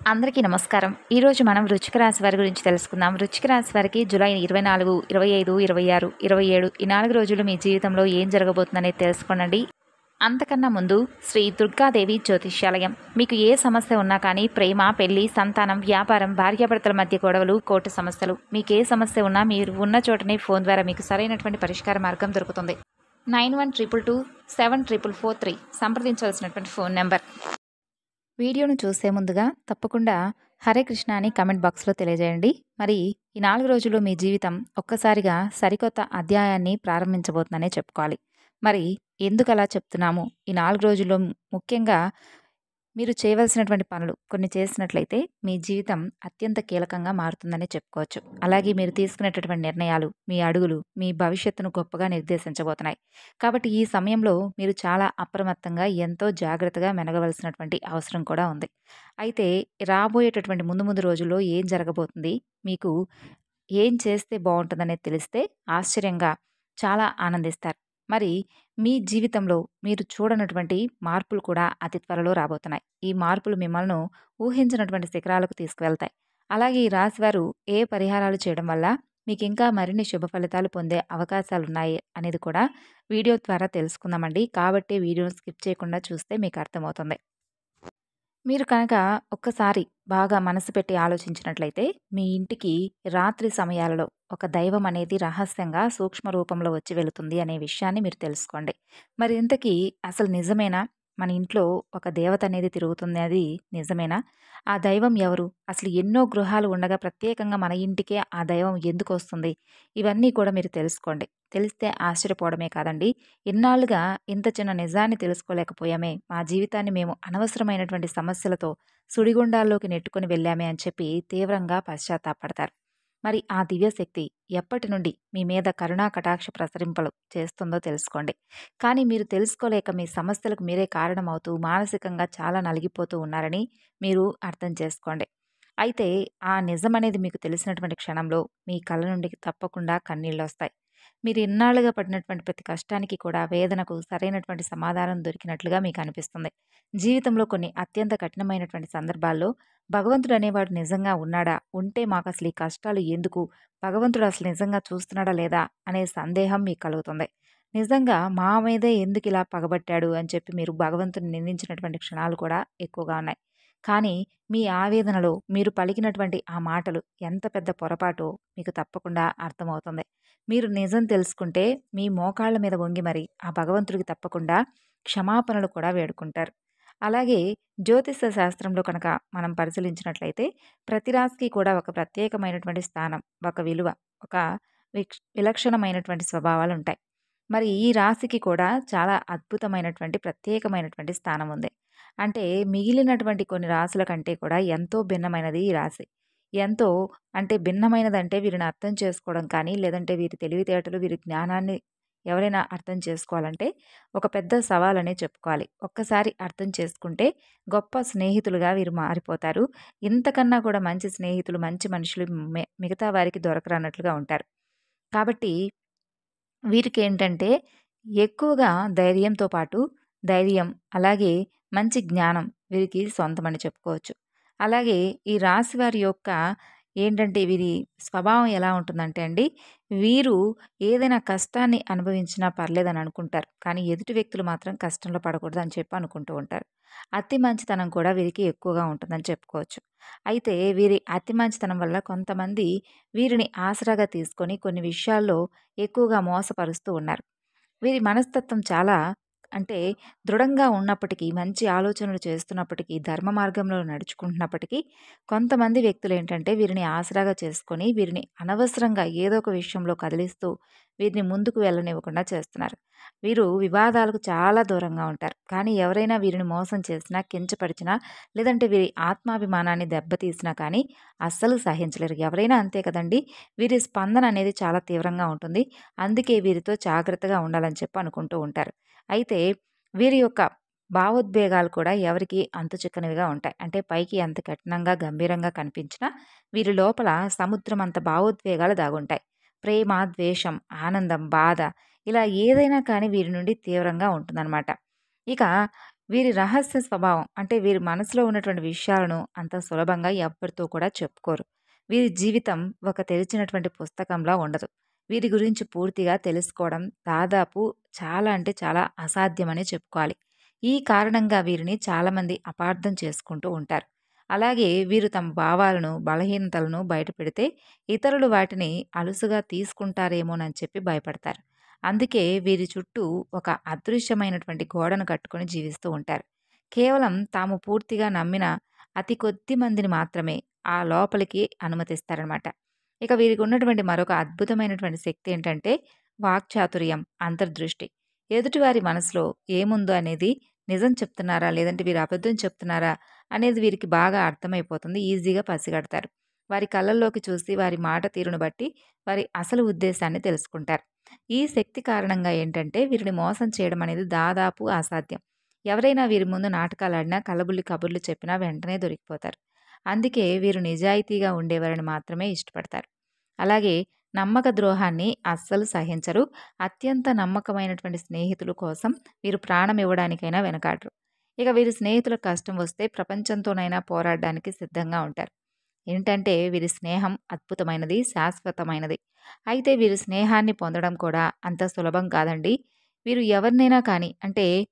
అందరికీ నమస్కారం. ఈరోజు మనం వృశ్చిక రాశి వారి గురించి తెలుసుకుందాం. వృశ్చిక రాశి వారికి జూలై 24, 25, 26, 27 ఈ 4 రోజులు మీ జీవితంలో ఏం జరగబోతుందనేది తెలుసుకోనండి. అంతకన్నా ముందు శ్రీ దుర్గాదేవి జ్యోతిష్యాలయం. మీకు ఏ సమస్య ఉన్నా కానీ ప్రేమ, పెళ్లి, సంతానం, వ్యాపారం, భార్యాభర్తల మధ్య గొడవలు, కోర్టు సమస్యలు, మీకు ఏ సమస్య ఉన్నా మీరు ఉన్న చోటనే ఫోన్ ద్వారా మీకు సరైనటువంటి పరిష్కార మార్గం దొరుకుతుంది. 9122274443 సంప్రదించవలసినటువంటి ఫోన్ నెంబర్. వీడియోను చూసే ముందుగా తప్పకుండా హరే కృష్ణ అని కామెంట్ బాక్స్లో తెలియజేయండి. మరి ఈ 4 రోజుల్లో మీ జీవితం ఒక్కసారిగా సరికొత్త అధ్యాయాన్ని ప్రారంభించబోతుందనే చెప్పుకోవాలి. మరి ఎందుకు అలా చెప్తున్నాము? ఈ 4 రోజుల్లో ముఖ్యంగా మీరు చేయవలసినటువంటి పనులు కొన్ని చేసినట్లయితే మీ జీవితం అత్యంత కీలకంగా మారుతుందని చెప్పుకోవచ్చు. అలాగే మీరు తీసుకునేటటువంటి నిర్ణయాలు, మీ అడుగులు మీ భవిష్యత్తును గొప్పగా నిర్దేశించబోతున్నాయి. కాబట్టి ఈ సమయంలో మీరు చాలా అప్రమత్తంగా ఎంతో జాగ్రత్తగా మెనగవలసినటువంటి అవసరం కూడా ఉంది. అయితే రాబోయేటటువంటి ముందు రోజుల్లో ఏం జరగబోతుంది, మీకు ఏం చేస్తే బాగుంటుందనేది తెలిస్తే ఆశ్చర్యంగా చాలా ఆనందిస్తారు. మరి మీ జీవితంలో మీరు చూడనటువంటి మార్పులు కూడా అతి త్వరలో రాబోతున్నాయి. ఈ మార్పులు మిమ్మల్ని ఊహించినటువంటి శిఖరాలకు తీసుకువెళ్తాయి. అలాగే ఈ రాశివారు ఏ పరిహారాలు చేయడం వల్ల మీకు ఇంకా మరిన్ని శుభ ఫలితాలు పొందే అవకాశాలున్నాయి అనేది కూడా వీడియో ద్వారా తెలుసుకుందామండి. కాబట్టి వీడియోని స్కిప్ చేయకుండా చూస్తే మీకు అర్థమవుతుంది. మీరు కనుక ఒక్కసారి బాగా మనసు పెట్టి ఆలోచించినట్లయితే మీ ఇంటికి రాత్రి సమయాలలో ఒక దైవం అనేది రహస్యంగా సూక్ష్మ రూపంలో వచ్చి వెళుతుంది అనే విషయాన్ని మీరు తెలుసుకోండి. మరి ఇంతకీ అసలు నిజమేనా? మన ఇంట్లో ఒక దేవత అనేది తిరుగుతుంది, అది నిజమేనా? ఆ దైవం ఎవరు? అసలు ఎన్నో గృహాలు ఉండగా ప్రత్యేకంగా మన ఇంటికే ఆ దైవం ఎందుకు వస్తుంది? ఇవన్నీ కూడా మీరు తెలుసుకోండి. తెలిస్తే ఆశ్చర్యపోవడమే కాదండి, ఇన్నాళ్లుగా ఇంత చిన్న నిజాన్ని తెలుసుకోలేకపోయామే, మా జీవితాన్ని మేము అనవసరమైనటువంటి సమస్యలతో సుడిగుండాల్లోకి నెట్టుకుని వెళ్ళామే అని చెప్పి తీవ్రంగా పశ్చాత్తాపడతారు. మరి ఆ దివ్యశక్తి ఎప్పటి నుండి మీ మీద కరుణా కటాక్ష ప్రసరింపలు చేస్తుందో తెలుసుకోండి. కానీ మీరు తెలుసుకోలేక మీ సమస్యలకు మీరే కారణమవుతూ మానసికంగా చాలా నలిగిపోతూ ఉన్నారని మీరు అర్థం చేసుకోండి. అయితే ఆ నిజమనేది మీకు తెలిసినటువంటి క్షణంలో మీ కళ్ళ నుండి తప్పకుండా కన్నీళ్ళు వస్తాయి. మీరు ఇన్నాళ్లుగా పడినటువంటి ప్రతి కష్టానికి కూడా వేదనకు సరైనటువంటి సమాధానం దొరికినట్లుగా మీకు అనిపిస్తుంది. జీవితంలో కొన్ని అత్యంత కఠినమైనటువంటి సందర్భాల్లో భగవంతుడు అనేవాడు నిజంగా ఉన్నాడా? ఉంటే మాకు అసలు ఈ కష్టాలు ఎందుకు? భగవంతుడు అసలు నిజంగా చూస్తున్నాడా లేదా అనే సందేహం మీకు కలుగుతుంది. నిజంగా మా మీదే ఎందుకు ఇలా పగబట్టాడు అని చెప్పి మీరు భగవంతుని నిందించినటువంటి క్షణాలు కూడా ఎక్కువగా ఉన్నాయి. కానీ మీ ఆవేదనలో మీరు పలికినటువంటి ఆ మాటలు ఎంత పెద్ద పొరపాటో మీకు తప్పకుండా అర్థమవుతుంది. మీరు నిజం తెలుసుకుంటే మీ మోకాళ్ళ మీద వంగి మరి ఆ భగవంతుడికి తప్పకుండా క్షమాపణలు కూడా వేడుకుంటారు. అలాగే జ్యోతిష శాస్త్రంలో కనుక మనం పరిశీలించినట్లయితే ప్రతి రాశికి కూడా ఒక ప్రత్యేకమైనటువంటి స్థానం, ఒక విలువ, ఒక విలక్షణమైనటువంటి స్వభావాలు ఉంటాయి. మరి ఈ రాశికి కూడా చాలా అద్భుతమైనటువంటి ప్రత్యేకమైనటువంటి స్థానం ఉంది. అంటే మిగిలినటువంటి కొన్ని రాశుల కంటే కూడా ఎంతో భిన్నమైనది ఈ రాశి. ఎంతో అంటే భిన్నమైనదంటే వీరిని అర్థం చేసుకోవడం కానీ, లేదంటే వీరి తెలివితేటలు, వీరి జ్ఞానాన్ని ఎవరైనా అర్థం చేసుకోవాలంటే ఒక పెద్ద సవాలనే చెప్పుకోవాలి. ఒక్కసారి అర్థం చేసుకుంటే గొప్ప స్నేహితులుగా వీరు మారిపోతారు. ఇంతకన్నా కూడా మంచి స్నేహితులు, మంచి మనుషులు మిగతా వారికి దొరకరన్నట్లుగా ఉంటారు. కాబట్టి వీరికేంటంటే ఎక్కువగా ధైర్యంతో పాటు ధైర్యం, అలాగే మంచి జ్ఞానం వీరికి సొంతమని చెప్పుకోవచ్చు. అలాగే ఈ రాశి వారి యొక్క ఏంటంటే వీరి స్వభావం ఎలా ఉంటుందంటే అండి, వీరు ఏదైనా కష్టాన్ని అనుభవించినా పర్లేదని అనుకుంటారు. కానీ ఎదుటి వ్యక్తులు మాత్రం కష్టంలో పడకూడదని చెప్పి అనుకుంటూ ఉంటారు. అతి మంచితనం కూడా వీరికి ఎక్కువగా ఉంటుందని చెప్పుకోవచ్చు. అయితే వీరి అతి మంచితనం వల్ల కొంతమంది వీరిని ఆసరాగా తీసుకొని కొన్ని విషయాల్లో ఎక్కువగా మోసపరుస్తూ ఉన్నారు. వీరి మనస్తత్వం చాలా అంటే దృఢంగా ఉన్నప్పటికీ, మంచి ఆలోచనలు చేస్తున్నప్పటికీ, ధర్మ మార్గంలో నడుచుకుంటున్నప్పటికీ, కొంతమంది వ్యక్తులేంటంటే వీరిని ఆసరాగా చేసుకొని, వీరిని అనవసరంగా ఏదో ఒక విషయంలో కదిలిస్తూ, వీరిని ముందుకు వెళ్ళనివ్వకుండా చేస్తున్నారు. వీరు వివాదాలకు చాలా దూరంగా ఉంటారు. కానీ ఎవరైనా వీరిని మోసం చేసినా, కించపరిచినా, లేదంటే వీరి ఆత్మాభిమానాన్ని దెబ్బతీసినా కానీ అస్సలు సహించలేరు. ఎవరైనా అంతే కదండీ! వీరి స్పందన అనేది చాలా తీవ్రంగా ఉంటుంది. అందుకే వీరితో జాగ్రత్తగా ఉండాలని చెప్పి అనుకుంటూ ఉంటారు. అయితే వీరి యొక్క భావోద్వేగాలు కూడా ఎవరికీ అంతు చిక్కనివిగా ఉంటాయి. అంటే పైకి ఎంత కఠినంగా, గంభీరంగా కనిపించినా వీరి లోపల సముద్రం అంత భావోద్వేగాలు దాగుంటాయి. ప్రేమ, ద్వేషం, ఆనందం, బాధ ఇలా ఏదైనా కానీ వీరి నుండి తీవ్రంగా ఉంటుందన్నమాట. ఇక వీరి రహస్య స్వభావం అంటే వీరి మనసులో ఉన్నటువంటి విషయాలను అంత సులభంగా ఎవ్వరితో కూడా చెప్పుకోరు. వీరి జీవితం ఒక తెరిచినటువంటి పుస్తకంలా ఉండదు. వీరి గురించి పూర్తిగా తెలుసుకోవడం దాదాపు చాలా అంటే చాలా అసాధ్యమనే చెప్పుకోవాలి. ఈ కారణంగా వీరిని చాలామంది అపార్థం చేసుకుంటూ ఉంటారు. అలాగే వీరు తమ భావాలను, బలహీనతలను బయటపెడితే ఇతరులు వాటిని అలుసుగా తీసుకుంటారేమోనని చెప్పి భయపడతారు. అందుకే వీరి చుట్టూ ఒక అదృశ్యమైనటువంటి గోడను కట్టుకొని జీవిస్తూ ఉంటారు. కేవలం తాము పూర్తిగా నమ్మిన అతి కొద్ది మందిని మాత్రమే ఆ లోపలికి అనుమతిస్తారనమాట. ఇక వీరికి ఉన్నటువంటి మరొక అద్భుతమైనటువంటి శక్తి ఏంటంటే వాక్చాతుర్యం, అంతర్దృష్టి. ఎదుటివారి మనసులో ఏముందో అనేది నిజం చెప్తున్నారా? లేదంటే వీరు అబద్ధం చెప్తున్నారా? అనేది వీరికి బాగా అర్థమైపోతుంది. ఈజీగా పసిగడతారు. వారి కళ్ళల్లోకి చూసి వారి మాట తీరును బట్టి వారి అసలు ఉద్దేశాన్ని తెలుసుకుంటారు. ఈ శక్తి కారణంగా ఏంటంటే వీరిని మోసం చేయడం అనేది దాదాపు అసాధ్యం. ఎవరైనా వీరి ముందు నాటకాలాడినా, కల్లబుల్లి కబుర్లు చెప్పినా వెంటనే దొరికిపోతారు. అందుకే వీరు నిజాయితీగా ఉండేవారిని మాత్రమే ఇష్టపడతారు. అలాగే నమ్మక ద్రోహాన్ని అస్సలు సహించరు. అత్యంత నమ్మకమైనటువంటి స్నేహితుల కోసం వీరు ప్రాణం ఇవ్వడానికైనా వెనకాడరు. ఇక వీరి స్నేహితులకు కష్టం వస్తే ప్రపంచంతోనైనా పోరాడడానికి సిద్ధంగా ఉంటారు. ఏంటంటే వీరి స్నేహం అద్భుతమైనది, శాశ్వతమైనది. అయితే వీరి స్నేహాన్ని పొందడం కూడా అంత సులభం కాదండి. వీరు ఎవరినైనా కానీ అంటే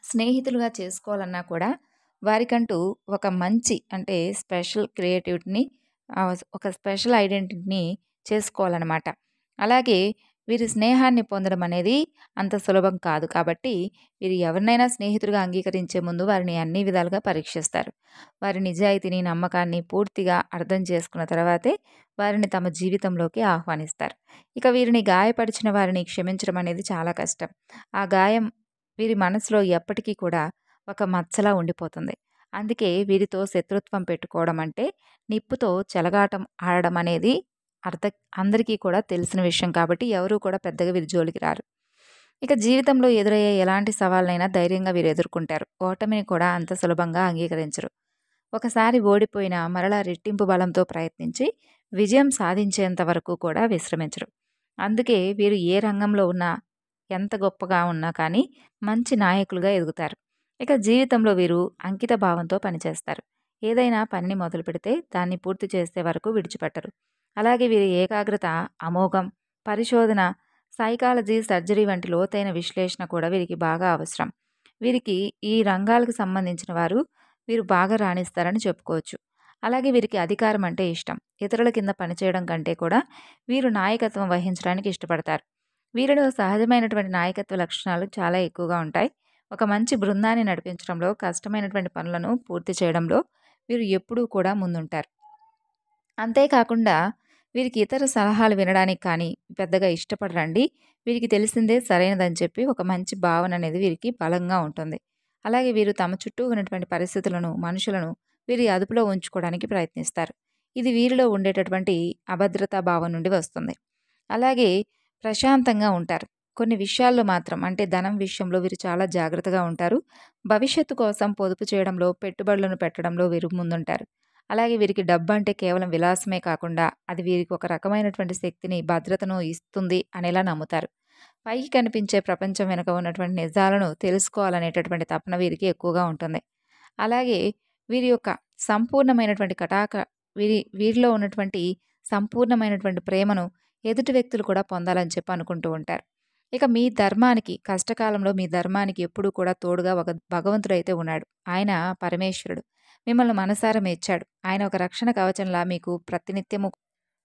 స్నేహితులుగా చేసుకోవాలన్నా కూడా వారికంటూ ఒక మంచి అంటే స్పెషల్ క్రియేటివిటీని ఒక స్పెషల్ ఐడెంటిటీని చేసుకోవాలనమాట. అలాగే వీరి స్నేహాన్ని పొందడం అనేది అంత సులభం కాదు. కాబట్టి వీరు ఎవరినైనా స్నేహితుడిగా అంగీకరించే ముందు వారిని అన్ని విధాలుగా పరీక్షిస్తారు. వారి నిజాయితీని, నమ్మకాన్ని పూర్తిగా అర్థం చేసుకున్న తర్వాతే వారిని తమ జీవితంలోకి ఆహ్వానిస్తారు. ఇక వీరిని గాయపరిచిన వారిని క్షమించడం అనేది చాలా కష్టం. ఆ గాయం వీరి మనసులో ఎప్పటికీ కూడా ఒక మచ్చలా ఉండిపోతుంది. అందుకే వీరితో శత్రుత్వం పెట్టుకోవడం అంటే నిప్పుతో చెలగాటం ఆడడం అనేది అర్థ అందరికీ కూడా తెలిసిన విషయం కాబట్టి ఎవరు కూడా పెద్దగా వీరి జోలికి రారు. ఇక జీవితంలో ఎదురయ్యే ఎలాంటి సవాళ్ళనైనా ధైర్యంగా వీరు ఎదుర్కొంటారు. ఓటమిని కూడా అంత సులభంగా అంగీకరించరు. ఒకసారి ఓడిపోయినా మరలా రెట్టింపు బలంతో ప్రయత్నించి విజయం సాధించేంత వరకు కూడా విశ్రమించరు. అందుకే వీరు ఏ రంగంలో ఉన్నా, ఎంత గొప్పగా ఉన్నా కానీ మంచి నాయకులుగా ఎదుగుతారు. ఇక జీవితంలో వీరు అంకిత భావంతో పనిచేస్తారు. ఏదైనా పనిని మొదలు పెడితే దాన్ని పూర్తి చేసే వరకు విడిచిపెట్టరు. అలాగే వీరి ఏకాగ్రత అమోఘం. పరిశోధన, సైకాలజీ, సర్జరీ వంటి లోతైన విశ్లేషణ కూడా వీరికి బాగా అవసరం. వీరికి ఈ రంగాలకు సంబంధించిన వీరు బాగా రాణిస్తారని చెప్పుకోవచ్చు. అలాగే వీరికి అధికారం అంటే ఇష్టం. ఇతరుల కింద పనిచేయడం కంటే కూడా వీరు నాయకత్వం వహించడానికి ఇష్టపడతారు. వీరిలో సహజమైనటువంటి నాయకత్వ లక్షణాలు చాలా ఎక్కువగా ఉంటాయి. ఒక మంచి బృందాన్ని నడిపించడంలో, కష్టమైనటువంటి పనులను పూర్తి చేయడంలో వీరు ఎప్పుడూ కూడా ముందుంటారు. అంతేకాకుండా వీరికి ఇతర సలహాలు వినడానికి కానీ పెద్దగా ఇష్టపడరండి. వీరికి తెలిసిందే సరైనదని చెప్పి ఒక మంచి భావన అనేది వీరికి బలంగా ఉంటుంది. అలాగే వీరు తమ చుట్టూ ఉన్నటువంటి పరిస్థితులను, మనుషులను వీరి అదుపులో ఉంచుకోవడానికి ప్రయత్నిస్తారు. ఇది వీరిలో ఉండేటటువంటి అభద్రతా భావం నుండి వస్తుంది. అలాగే ప్రశాంతంగా ఉంటారు. కొన్ని విషయాల్లో మాత్రం అంటే ధనం విషయంలో వీరు చాలా జాగ్రత్తగా ఉంటారు. భవిష్యత్తు కోసం పొదుపు చేయడంలో, పెట్టుబడులను పెట్టడంలో వీరు ముందుంటారు. అలాగే వీరికి డబ్బంటే కేవలం విలాసమే కాకుండా అది వీరికి ఒక రకమైనటువంటి శక్తిని, భద్రతను ఇస్తుంది అనేలా నమ్ముతారు. పైకి కనిపించే ప్రపంచం వెనుక ఉన్నటువంటి నిజాలను తెలుసుకోవాలనేటటువంటి తపన వీరికి ఎక్కువగా ఉంటుంది. అలాగే వీరి యొక్క సంపూర్ణమైనటువంటి వీరిలో ఉన్నటువంటి సంపూర్ణమైనటువంటి ప్రేమను ఎదుటి వ్యక్తులు కూడా పొందాలని చెప్పి అనుకుంటూ ఉంటారు. ఇక మీ ధర్మానికి కష్టకాలంలో మీ ధర్మానికి ఎప్పుడూ కూడా తోడుగా ఒక భగవంతుడైతే ఉన్నాడు. ఆయన పరమేశ్వరుడు. మిమ్మల్ని మనసారా మెచ్చాడు. ఆయన ఒక రక్షణ కవచంలా మీకు ప్రతినిత్యము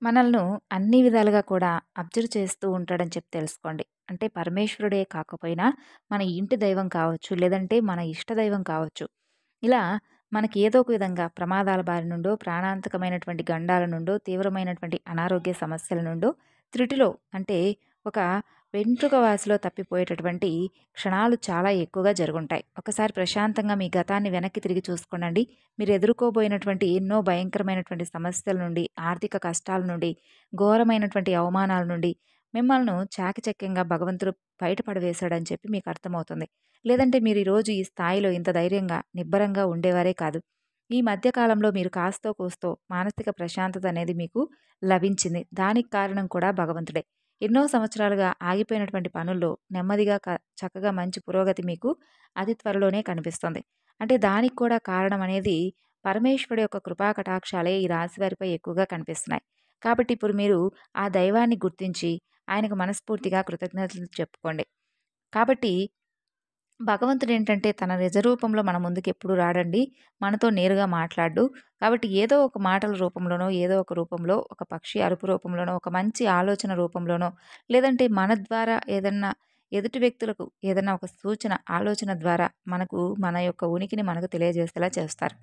మనల్ని అన్ని విధాలుగా కూడా అబ్జర్వ్ చేస్తూ ఉంటాడని చెప్పి తెలుసుకోండి. అంటే పరమేశ్వరుడే కాకపోయినా మన ఇంటి దైవం కావచ్చు, లేదంటే మన ఇష్ట దైవం కావచ్చు. ఇలా మనకి ఏదో ఒక విధంగా ప్రమాదాల బారి నుండో, ప్రాణాంతకమైనటువంటి గండాల నుండో, తీవ్రమైనటువంటి అనారోగ్య సమస్యల నుండో, త్రుటిలో అంటే ఒక వెంట్రుక వాసిలో తప్పిపోయేటటువంటి క్షణాలు చాలా ఎక్కువగా జరుగుంటాయి. ఒకసారి ప్రశాంతంగా మీ గతాన్ని వెనక్కి తిరిగి చూసుకోండి. మీరు ఎదుర్కోబోయినటువంటి ఎన్నో భయంకరమైనటువంటి సమస్యల నుండి, ఆర్థిక కష్టాల నుండి, ఘోరమైనటువంటి అవమానాల నుండి మిమ్మల్ని చాకచక్యంగా భగవంతుడు బయటపడవేశాడని చెప్పి మీకు అర్థమవుతుంది. లేదంటే మీరు ఈరోజు ఈ స్థాయిలో ఇంత ధైర్యంగా, నిబ్బరంగా ఉండేవారే కాదు. ఈ మధ్య కాలంలో మీరు కాస్తో కూస్తో మానసిక ప్రశాంతత అనేది మీకు లభించింది. దానికి కారణం కూడా భగవంతుడే. ఎన్నో సంవత్సరాలుగా ఆగిపోయినటువంటి పనుల్లో నెమ్మదిగా చక్కగా మంచి పురోగతి మీకు అతి త్వరలోనే కనిపిస్తుంది. అంటే దానికి కూడా కారణం అనేది పరమేశ్వరుడి యొక్క కృపా కటాక్షాలే ఈ రాశి వారిపై ఎక్కువగా కనిపిస్తున్నాయి. కాబట్టి ఇప్పుడు మీరు ఆ దైవాన్ని గుర్తించి ఆయనకు మనస్ఫూర్తిగా కృతజ్ఞతలు చెప్పుకోండి. కాబట్టి భగవంతుడేంటంటే తన నిజ రూపంలో మన ముందుకెప్పుడు రాడండి. మనతో నేరుగా మాట్లాడడు. కాబట్టి ఏదో ఒక మాటల రూపంలోనో, ఏదో ఒక రూపంలో, ఒక పక్షి అరుపు రూపంలోనో, ఒక మంచి ఆలోచన రూపంలోనో, లేదంటే మన ద్వారా ఏదన్నా ఎదుటి వ్యక్తులకు ఏదన్నా ఒక సూచన, ఆలోచన ద్వారా మనకు మన యొక్క ఉనికిని మనకు తెలియజేసేలా చేస్తారు.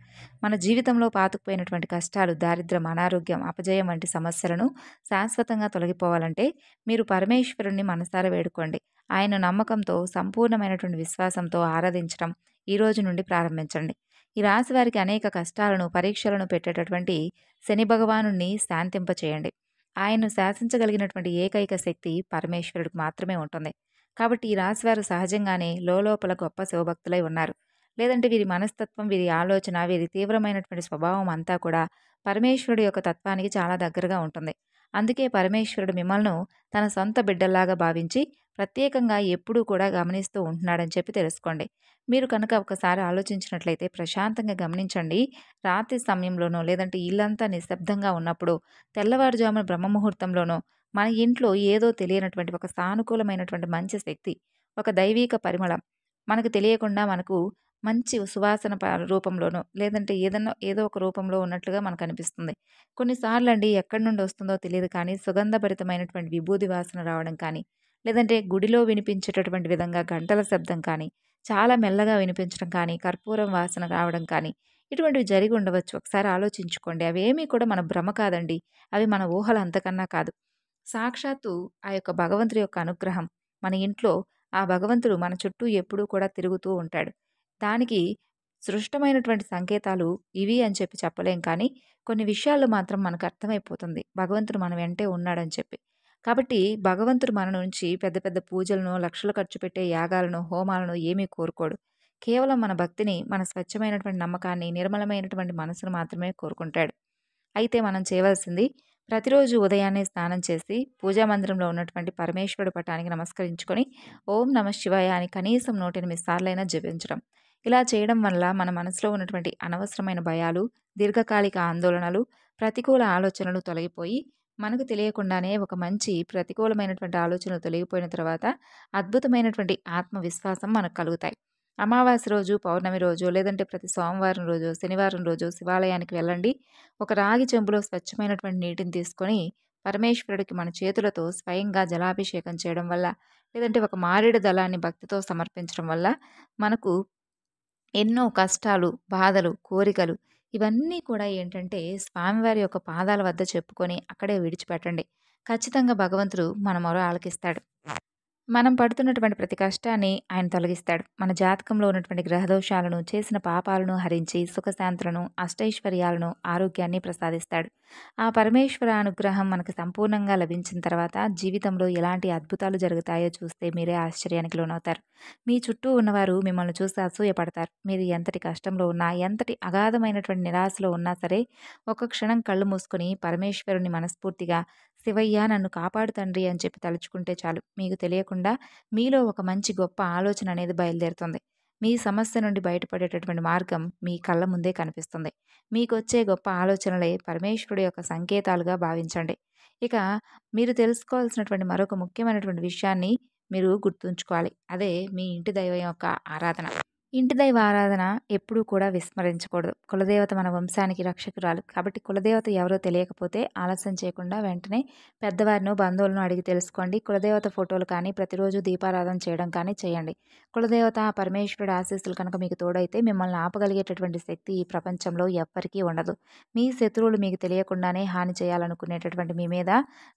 మన జీవితంలో పాతుకుపోయినటువంటి కష్టాలు, దారిద్ర్యం, అనారోగ్యం, అపజయం వంటి సమస్యలను శాశ్వతంగా తొలగిపోవాలంటే మీరు పరమేశ్వరుణ్ణి మనసారా వేడుకోండి. ఆయన నమ్మకంతో, సంపూర్ణమైనటువంటి విశ్వాసంతో ఆరాధించడం ఈ రోజు నుండి ప్రారంభించండి. ఈ రాశి వారికి అనేక కష్టాలను, పరీక్షలను పెట్టేటటువంటి శని భగవానుడిని శాంతింపచేయండి. ఆయన్ను శాసించగలిగినటువంటి ఏకైక శక్తి పరమేశ్వరుడికి మాత్రమే ఉంటుంది. కాబట్టి ఈ రాశివారు సహజంగానే లోలోపల గొప్ప శివభక్తులై ఉన్నారు. లేదంటే వీరి మనస్తత్వం, వీరి ఆలోచన, వీరి తీవ్రమైనటువంటి స్వభావం అంతా కూడా పరమేశ్వరుడి యొక్క తత్వానికి చాలా దగ్గరగా ఉంటుంది. అందుకే పరమేశ్వరుడు మిమ్మల్ని తన సొంత బిడ్డల్లాగా భావించి ప్రత్యేకంగా ఎప్పుడూ కూడా గమనిస్తూ ఉంటున్నాడని చెప్పి తెలుసుకోండి. మీరు కనుక ఒకసారి ఆలోచించినట్లయితే ప్రశాంతంగా గమనించండి. రాత్రి సమయంలోనో లేదంటే ఇల్లంతా నిశ్శబ్దంగా ఉన్నప్పుడు తెల్లవారుజామున బ్రహ్మముహూర్తంలోనో మన ఇంట్లో ఏదో తెలియనటువంటి ఒక సానుకూలమైనటువంటి మంచి శక్తి, ఒక దైవీక పరిమళం మనకు తెలియకుండా మనకు మంచి సువాసన రూపంలోనో లేదంటే ఏదో ఒక రూపంలో ఉన్నట్లుగా మనకు అనిపిస్తుంది. కొన్నిసార్లండి ఎక్కడి నుండి వస్తుందో తెలియదు కానీ సుగంధభరితమైనటువంటి విభూది వాసన రావడం కానీ, లేదంటే గుడిలో వినిపించేటటువంటి విధంగా గంటల శబ్దం కానీ, చాలా మెల్లగా వినిపించడం కానీ, కర్పూరం వాసన రావడం కానీ, ఇటువంటివి జరిగి ఉండవచ్చు. ఒకసారి ఆలోచించుకోండి. అవేమీ కూడా మన భ్రమ కాదండి. అవి మన ఊహలు అంతకన్నా కాదు. సాక్షాత్తు ఆ యొక్క భగవంతుడి యొక్క అనుగ్రహం మన ఇంట్లో ఆ భగవంతుడు మన చుట్టూ ఎప్పుడూ కూడా తిరుగుతూ ఉంటాడు. దానికి సృష్టమైనటువంటి సంకేతాలు ఇవి అని చెప్పి చెప్పలేం కానీ, కొన్ని విషయాల్లో మాత్రం మనకు అర్థమైపోతుంది. భగవంతుడు మన వెంటే ఉన్నాడని చెప్పి. కాబట్టి భగవంతుడు మన నుంచి పెద్ద పెద్ద పూజలను, లక్షలు ఖర్చు పెట్టే యాగాలను, హోమాలను ఏమీ కోరుకోడు. కేవలం మన భక్తిని, మన స్వచ్ఛమైనటువంటి నమ్మకాన్ని, నిర్మలమైనటువంటి మనసును మాత్రమే కోరుకుంటాడు. అయితే మనం చేయవలసింది ప్రతిరోజు ఉదయాన్నే స్నానం చేసి పూజా మందిరంలో ఉన్నటువంటి పరమేశ్వరుడు పటానికి నమస్కరించుకొని ఓం నమః శివాయ అని కనీసం 108 సార్లైనా జపించడం. ఇలా చేయడం వల్ల మన మనసులో ఉన్నటువంటి అనవసరమైన భయాలు, దీర్ఘకాలిక ఆందోళనలు, ప్రతికూల ఆలోచనలు తొలగిపోయి మనకు తెలియకుండానే ఒక మంచి ప్రతికూలమైనటువంటి ఆలోచనలు తొలగిపోయిన తర్వాత అద్భుతమైనటువంటి ఆత్మవిశ్వాసం మనకు కలుగుతాయి. అమావాస్య రోజు, పౌర్ణమి రోజు, లేదంటే ప్రతి సోమవారం రోజు, శనివారం రోజు శివాలయానికి వెళ్ళండి. ఒక రాగి చెంబులో స్వచ్ఛమైనటువంటి నీటిని తీసుకొని పరమేశ్వరుడికి మన చేతులతో స్వయంగా జలాభిషేకం చేయడం వల్ల, లేదంటే ఒక మారేడు దళాన్ని భక్తితో సమర్పించడం వల్ల మనకు ఎన్నో కష్టాలు, బాధలు, కోరికలు ఇవన్నీ కూడా ఏంటంటే స్వామివారి యొక్క పాదాల వద్ద చెప్పుకొని అక్కడే విడిచిపెట్టండి. ఖచ్చితంగా భగవంతుడు మన మొర ఆలకిస్తాడు. మనం పడుతున్నటువంటి ప్రతి కష్టాన్ని ఆయన తొలగిస్తాడు. మన జాతకంలో ఉన్నటువంటి గ్రహదోషాలను, చేసిన పాపాలను హరించి సుఖశాంతులను, అష్టైశ్వర్యాలను, ఆరోగ్యాన్ని ప్రసాదిస్తాడు. ఆ పరమేశ్వర అనుగ్రహం మనకు సంపూర్ణంగా లభించిన తర్వాత జీవితంలో ఎలాంటి అద్భుతాలు జరుగుతాయో చూస్తే మీరే ఆశ్చర్యానికి లోనవుతారు. మీ చుట్టూ ఉన్నవారు మిమ్మల్ని చూసి అసూయపడతారు. మీరు ఎంతటి కష్టంలో ఉన్నా, ఎంతటి అగాధమైనటువంటి నిరాశలో ఉన్నా సరే ఒక్క క్షణం కళ్ళు మూసుకొని పరమేశ్వరుని మనస్ఫూర్తిగా శివయ్య నన్ను కాపాడు తండ్రి అని చెప్పి తలుచుకుంటే చాలు. మీకు తెలియకుండా మీలో ఒక మంచి గొప్ప ఆలోచన అనేది బయలుదేరుతుంది. మీ సమస్య నుండి బయటపడేటటువంటి మార్గం మీ కళ్ళ ముందే కనిపిస్తుంది. మీకొచ్చే గొప్ప ఆలోచనలే పరమేశ్వరుడు యొక్క సంకేతాలుగా భావించండి. ఇక మీరు తెలుసుకోవాల్సినటువంటి మరొక ముఖ్యమైనటువంటి విషయాన్ని మీరు గుర్తుంచుకోవాలి. అదే మీ ఇంటి దైవం యొక్క ఆరాధన. ఇంటి దైవ ఆరాధన ఎప్పుడూ కూడా విస్మరించకూడదు. కులదేవత మన వంశానికి రక్షకురాలు. కాబట్టి కులదేవత ఎవరో తెలియకపోతే ఆలస్యం చేయకుండా వెంటనే పెద్దవారినో, బంధువులను అడిగి తెలుసుకోండి. కులదేవత ఫోటోలు కానీ, ప్రతిరోజు దీపారాధన చేయడం కానీ చేయండి. కులదేవత ఆ పరమేశ్వరుడి ఆశీస్సులు కనుక మీకు తోడైతే మిమ్మల్ని ఆపగలిగేటటువంటి శక్తి ఈ ప్రపంచంలో ఎవ్వరికీ ఉండదు. మీ శత్రువులు మీకు తెలియకుండానే హాని చేయాలనుకునేటటువంటి మీ మీద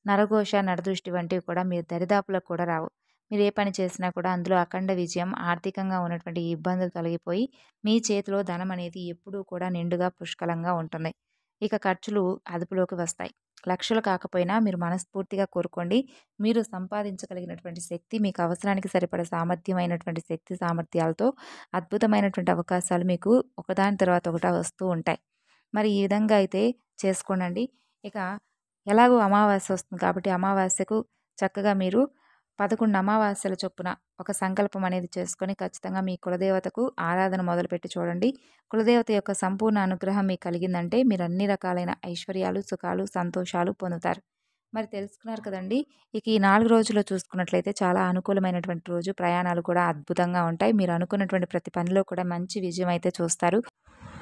నరఘోష, నరదృష్టి వంటివి కూడా మీ దరిదాపులకు కూడా రావు. మీరు ఏ పని చేసినా కూడా అందులో అఖండ విజయం, ఆర్థికంగా ఉన్నటువంటి ఈ ఇబ్బందులు తొలగిపోయి మీ చేతిలో ధనం అనేది ఎప్పుడూ కూడా నిండుగా పుష్కలంగా ఉంటుంది. ఇక ఖర్చులు అదుపులోకి వస్తాయి. లక్షలు కాకపోయినా మీరు మనస్ఫూర్తిగా కోరుకోండి. మీరు సంపాదించగలిగినటువంటి శక్తి, మీకు అవసరానికి సరిపడే సామర్థ్యమైనటువంటి శక్తి సామర్థ్యాలతో అద్భుతమైనటువంటి అవకాశాలు మీకు ఒకదాని తర్వాత ఒకటి వస్తూ ఉంటాయి. మరి ఈ విధంగా అయితే చేసుకోనండి. ఇక ఎలాగో అమావాస్య వస్తుంది కాబట్టి అమావాస్యకు చక్కగా మీరు 11 అమావాస్యల చొప్పున ఒక సంకల్పం అనేది చేసుకొని ఖచ్చితంగా మీ కులదేవతకు ఆరాధన మొదలుపెట్టి చూడండి. కులదేవత యొక్క సంపూర్ణ అనుగ్రహం మీకు కలిగిందంటే మీరు అన్ని రకాలైన ఐశ్వర్యాలు, సుఖాలు, సంతోషాలు పొందుతారు. మరి తెలుసుకున్నారు కదండీ! ఇక ఈ 4 రోజుల్లో చూసుకున్నట్లయితే చాలా అనుకూలమైనటువంటి రోజు. ప్రయాణాలు కూడా అద్భుతంగా ఉంటాయి. మీరు అనుకున్నటువంటి ప్రతి పనిలో కూడా మంచి విజయం అయితే చూస్తారు.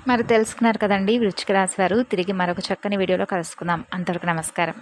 మరి తెలుసుకున్నారు కదండీ వృశ్చిక రాశి వారు. తిరిగి మరొక చక్కని వీడియోలో కలుసుకుందాం. అంతవరకు నమస్కారం.